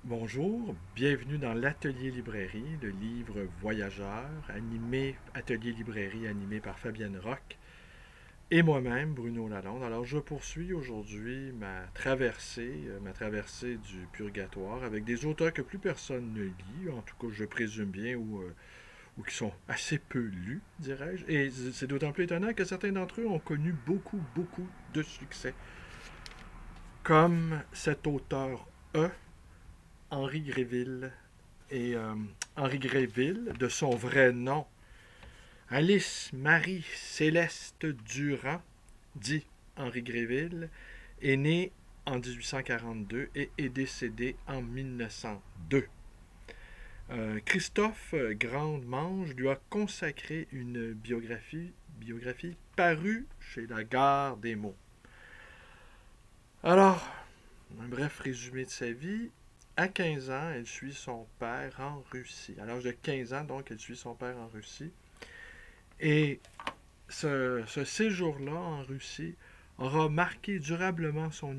Bonjour, bienvenue dans l'Atelier Librairie, le livre voyageur, Atelier Librairie animé par Fabienne Roch et moi-même, Bruno Lalonde. Alors, je poursuis aujourd'hui ma traversée du purgatoire avec des auteurs que plus personne ne lit, en tout cas, je présume bien, ou qui sont assez peu lus, dirais-je. Et c'est d'autant plus étonnant que certains d'entre eux ont connu beaucoup, beaucoup de succès. Comme cet auteur Henri Gréville. Et Henri Gréville, de son vrai nom, Alice Marie Céleste Durand, dit Henri Gréville, est né en 1842 et est décédé en 1902. Christophe Grande-Mange lui a consacré une biographie parue chez la Gare des Mots. Alors, un bref résumé de sa vie. À 15 ans, elle suit son père en Russie. À l'âge de 15 ans, donc, elle suit son père en Russie. Et ce séjour-là en Russie aura marqué durablement son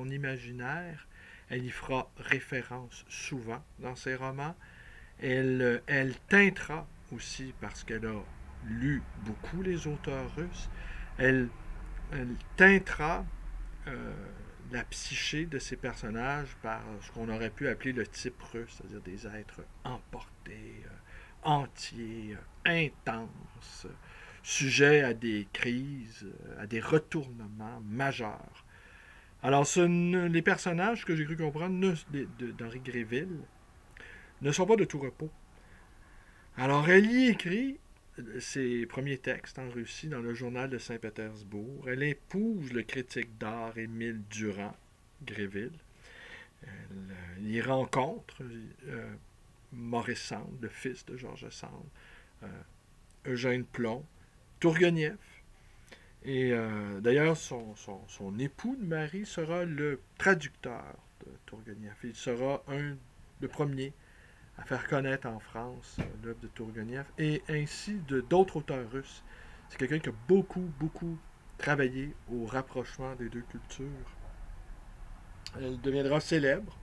imaginaire. Elle y fera référence souvent dans ses romans. Elle teintera aussi, parce qu'elle a lu beaucoup les auteurs russes, elle teintera la psyché de ces personnages par ce qu'on aurait pu appeler le type russe, c'est-à-dire des êtres emportés, entiers, intenses, sujets à des crises, à des retournements majeurs. Alors, les personnages que j'ai cru comprendre d'Henri Gréville ne sont pas de tout repos. Alors, elle y écrit ses premiers textes en Russie dans le journal de Saint-Pétersbourg. Elle épouse le critique d'art Émile Durand-Gréville. Elle y rencontre Maurice Sand, le fils de Georges Sand, Eugène Plon, Tourguenieff. Et d'ailleurs, son époux de mari sera le traducteur de Tourguenieff. Il sera le premier à faire connaître en France l'œuvre de Tourguenieff et ainsi d'autres auteurs russes. C'est quelqu'un qui a beaucoup, beaucoup travaillé au rapprochement des deux cultures. Elle deviendra célèbre.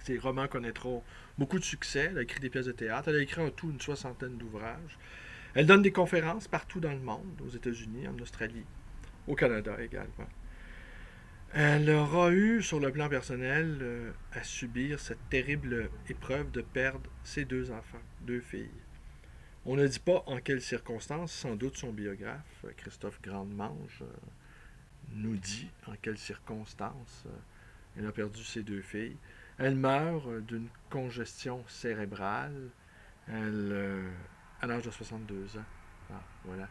Ses romans connaîtront beaucoup de succès. Elle a écrit des pièces de théâtre. Elle a écrit en tout une 60aine d'ouvrages. Elle donne des conférences partout dans le monde, aux États-Unis, en Australie, au Canada également. Elle aura eu, sur le plan personnel, à subir cette terrible épreuve de perdre ses deux enfants, deux filles. On ne dit pas en quelles circonstances, sans doute son biographe, Christophe Grande-Mange, nous dit en quelles circonstances elle a perdu ses deux filles. Elle meurt d'une congestion cérébrale à l'âge de 62 ans. Ah, voilà,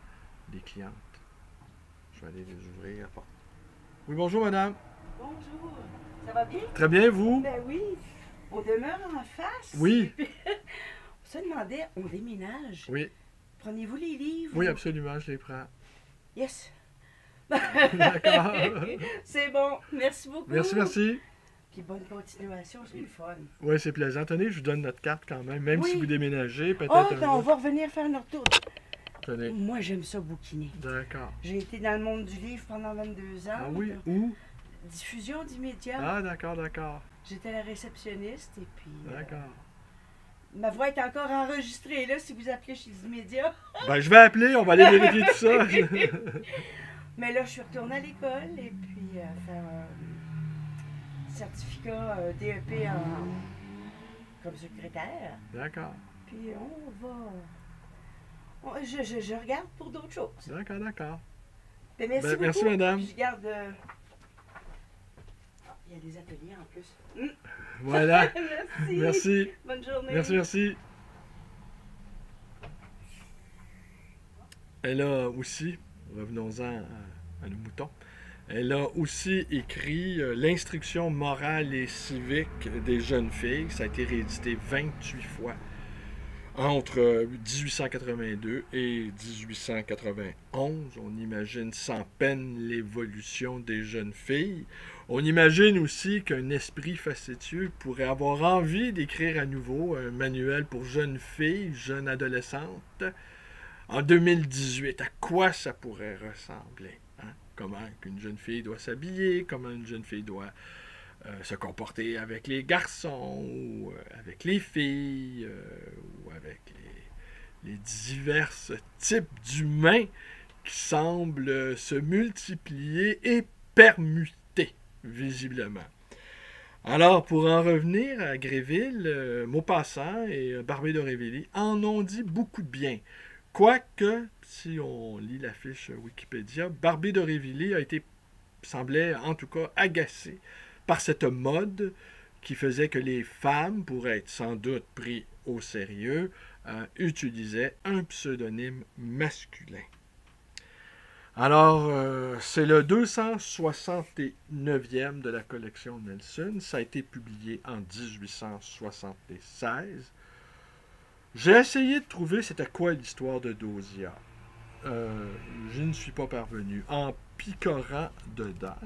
des clientes. Je vais aller les ouvrir la porte. Oui, bonjour, madame. Bonjour, ça va bien? Très bien, vous? Ben oui, on demeure en face. Oui. On se demandait, on déménage. Oui. Prenez-vous les livres? Oui, absolument, je les prends. Yes. D'accord. C'est bon, merci beaucoup. Merci. Puis bonne continuation, c'est le fun. Oui, c'est plaisant. Tenez, je vous donne notre carte quand même Oui. si vous déménagez, peut-être. Oh, ben on va revenir faire notre tour. Tenez. Moi, j'aime ça bouquiner. D'accord. J'ai été dans le monde du livre pendant 22 ans. Ah oui, où? Diffusion d'immédiat. Ah, d'accord. J'étais la réceptionniste et puis... D'accord. Ma voix est encore enregistrée là si vous appelez chez les immédiats. Ben, je vais appeler, on va aller vérifier tout ça. Mais là, je suis retournée à l'école et puis faire un certificat DEP comme secrétaire. D'accord. Puis je regarde pour d'autres choses. D'accord. Ben, merci beaucoup. Merci, madame. Puis je garde... il y a des ateliers en plus. Voilà. Merci. Bonne journée. Merci. Elle a aussi, revenons-en à nos moutons, elle a aussi écrit l'instruction morale et civique des jeunes filles. Ça a été réédité 28 fois entre 1882 et 1891. On imagine sans peine l'évolution des jeunes filles. On imagine aussi qu'un esprit facétieux pourrait avoir envie d'écrire à nouveau un manuel pour jeunes filles, jeunes adolescentes. En 2018, à quoi ça pourrait ressembler? Hein? Comment une jeune fille doit s'habiller, comment une jeune fille doit se comporter avec les garçons, ou avec les filles, ou avec les divers types d'humains qui semblent se multiplier et permuter, visiblement. Alors, pour en revenir à Gréville, Maupassant et Barbé d'Aurevilly en ont dit beaucoup de bien. Quoique, si on lit la fiche Wikipédia, Barbé d'Aurevilly semblait en tout cas agacé par cette mode qui faisait que les femmes, pour être sans doute pris au sérieux, utilisaient un pseudonyme masculin. Alors, c'est le 269e de la collection Nelson. Ça a été publié en 1876. J'ai essayé de trouver c'était quoi l'histoire de Dosia. Je ne suis pas parvenu. En picorant dedans,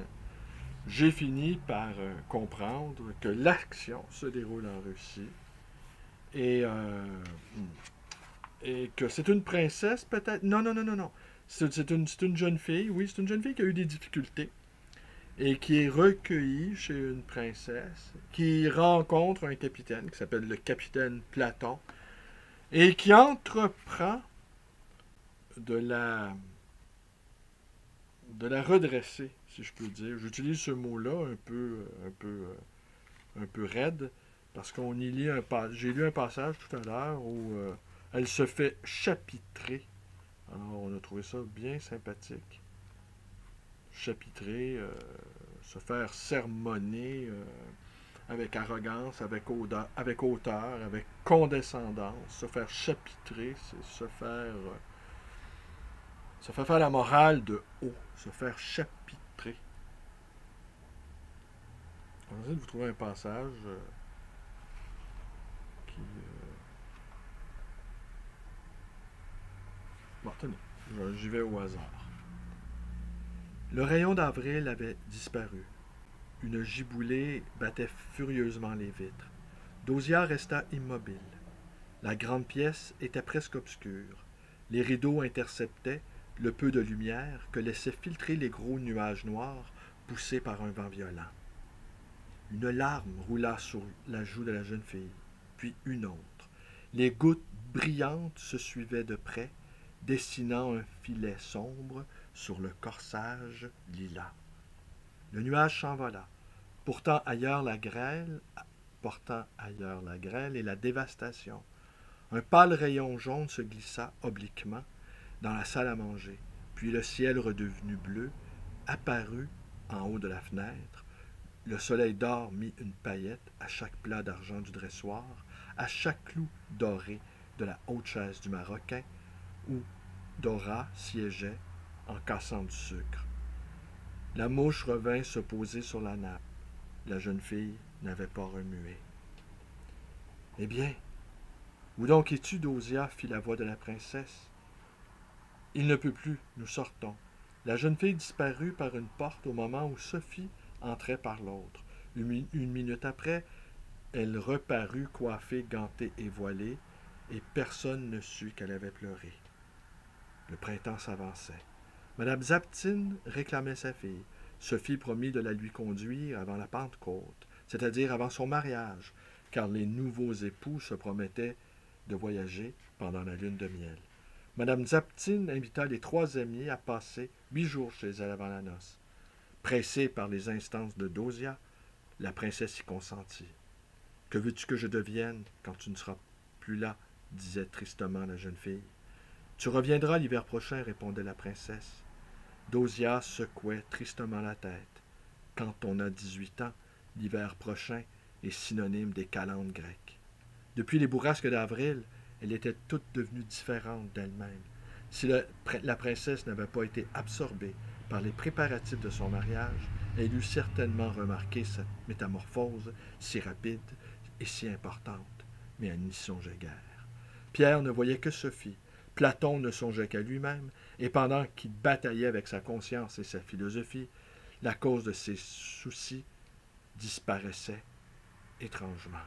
j'ai fini par comprendre que l'action se déroule en Russie et que c'est une princesse peut-être. Non. C'est une jeune fille, oui, c'est une jeune fille qui a eu des difficultés et qui est recueillie chez une princesse, qui rencontre un capitaine qui s'appelle le capitaine Platon et qui entreprend de la redresser, si je peux dire. J'utilise ce mot-là un peu raide parce qu'on y lit j'ai lu un passage tout à l'heure où elle se fait chapitrer. Alors, on a trouvé ça bien sympathique. Chapitrer, se faire sermonner avec arrogance, avec hauteur, avec condescendance. Se faire chapitrer, c'est se faire la morale de haut. Se faire chapitrer. On va essayer de vous trouver un passage qui... Bon, tenez, j'y vais au hasard. Le rayon d'avril avait disparu. Une giboulée battait furieusement les vitres. Dosia resta immobile. La grande pièce était presque obscure. Les rideaux interceptaient le peu de lumière que laissaient filtrer les gros nuages noirs poussés par un vent violent. Une larme roula sur la joue de la jeune fille, puis une autre. Les gouttes brillantes se suivaient de près, dessinant un filet sombre sur le corsage lilas. Le nuage s'envola, portant ailleurs la grêle et la dévastation. Un pâle rayon jaune se glissa obliquement dans la salle à manger, puis le ciel redevenu bleu apparut en haut de la fenêtre. Le soleil d'or mit une paillette à chaque plat d'argent du dressoir, à chaque clou doré de la haute chaise du Marocain, où Dora siégeait en cassant du sucre. La mouche revint se poser sur la nappe. La jeune fille n'avait pas remué. « Eh bien, où donc es-tu, Dosia ?» fit la voix de la princesse. « Il ne peut plus, nous sortons. » La jeune fille disparut par une porte au moment où Sophie entrait par l'autre. Une minute après, elle reparut coiffée, gantée et voilée, et personne ne sut qu'elle avait pleuré. Le printemps s'avançait. Madame Zaptine réclamait sa fille. Sophie promit de la lui conduire avant la Pentecôte, c'est-à-dire avant son mariage, car les nouveaux époux se promettaient de voyager pendant la lune de miel. Madame Zaptine invita les 3 amis à passer 8 jours chez elle avant la noce. Pressée par les instances de Dosia, la princesse y consentit. « Que veux-tu que je devienne quand tu ne seras plus là ?» disait tristement la jeune fille. « Tu reviendras l'hiver prochain, » répondait la princesse. Dosia secouait tristement la tête. Quand on a 18 ans, l'hiver prochain est synonyme des calendes grecques. Depuis les bourrasques d'avril, elle était toute devenue différente d'elle-même. Si la princesse n'avait pas été absorbée par les préparatifs de son mariage, elle eût certainement remarqué cette métamorphose si rapide et si importante, mais elle n'y songeait guère. Pierre ne voyait que Sophie. Platon ne songeait qu'à lui-même, et pendant qu'il bataillait avec sa conscience et sa philosophie, la cause de ses soucis disparaissait étrangement.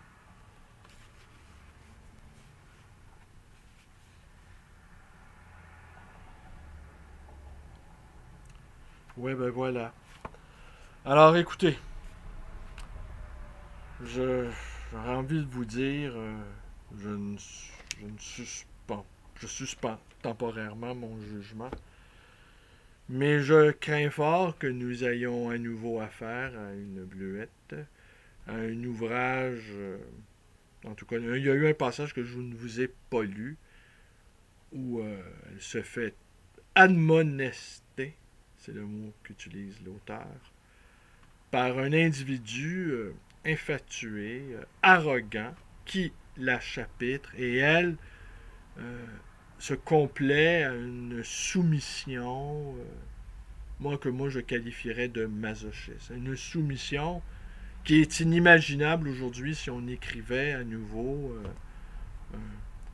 Ouais, ben voilà. Alors écoutez, j'aurais envie de vous dire, je ne, je ne suspends, je suspends temporairement mon jugement, mais je crains fort que nous ayons à nouveau affaire à une bleuette, à un ouvrage, en tout cas, il y a eu un passage que je ne vous ai pas lu, où elle se fait admonester, c'est le mot qu'utilise l'auteur, par un individu infatué, arrogant, qui la chapitre, et elle euh, se complaît à une soumission, moi je qualifierais de masochisme. Une soumission qui est inimaginable aujourd'hui si on écrivait à nouveau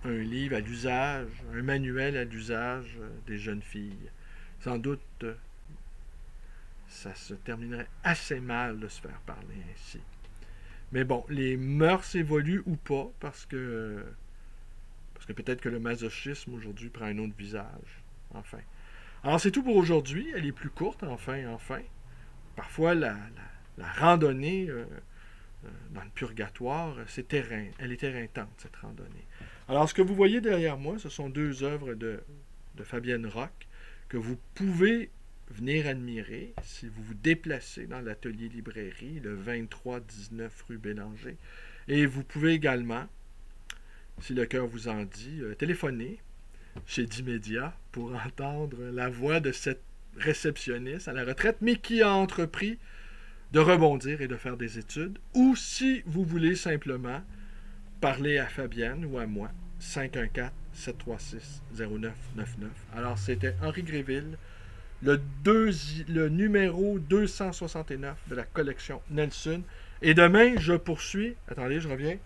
un livre à l'usage, un manuel à l'usage des jeunes filles. Sans doute, ça se terminerait assez mal de se faire parler ainsi. Mais bon, les mœurs évoluent ou pas, parce que peut-être que le masochisme aujourd'hui prend un autre visage. Enfin. Alors c'est tout pour aujourd'hui. Elle est plus courte, enfin. Parfois, la randonnée dans le purgatoire, elle est éreintante, cette randonnée. Alors, ce que vous voyez derrière moi, ce sont deux œuvres de Fabienne Roch que vous pouvez venir admirer si vous vous déplacez dans l'atelier librairie, le 2319 rue Bélanger. Et vous pouvez également, si le cœur vous en dit, téléphoner chez Dimédia pour entendre la voix de cette réceptionniste à la retraite, mais qui a entrepris de rebondir et de faire des études, ou si vous voulez simplement parler à Fabienne ou à moi, 514-736-0999. Alors, c'était Henri Gréville, le numéro 269 de la collection Nelson. Et demain, je poursuis. Attendez, je reviens.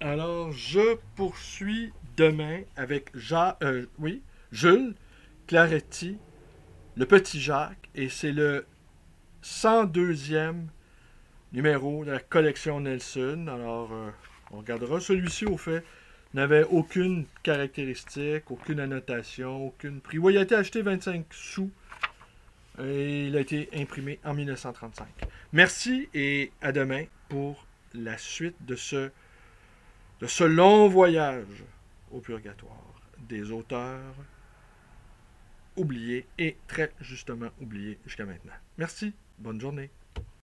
Alors, je poursuis demain avec Jules Claretti, le petit Jacques, et c'est le 102e numéro de la collection Nelson. Alors, on regardera. Celui-ci, au fait, n'avait aucune caractéristique, aucune annotation, aucun prix. Oui, il a été acheté 25 sous et il a été imprimé en 1935. Merci et à demain pour la suite de ce long voyage au purgatoire des auteurs oubliés et très justement oubliés jusqu'à maintenant. Merci, bonne journée.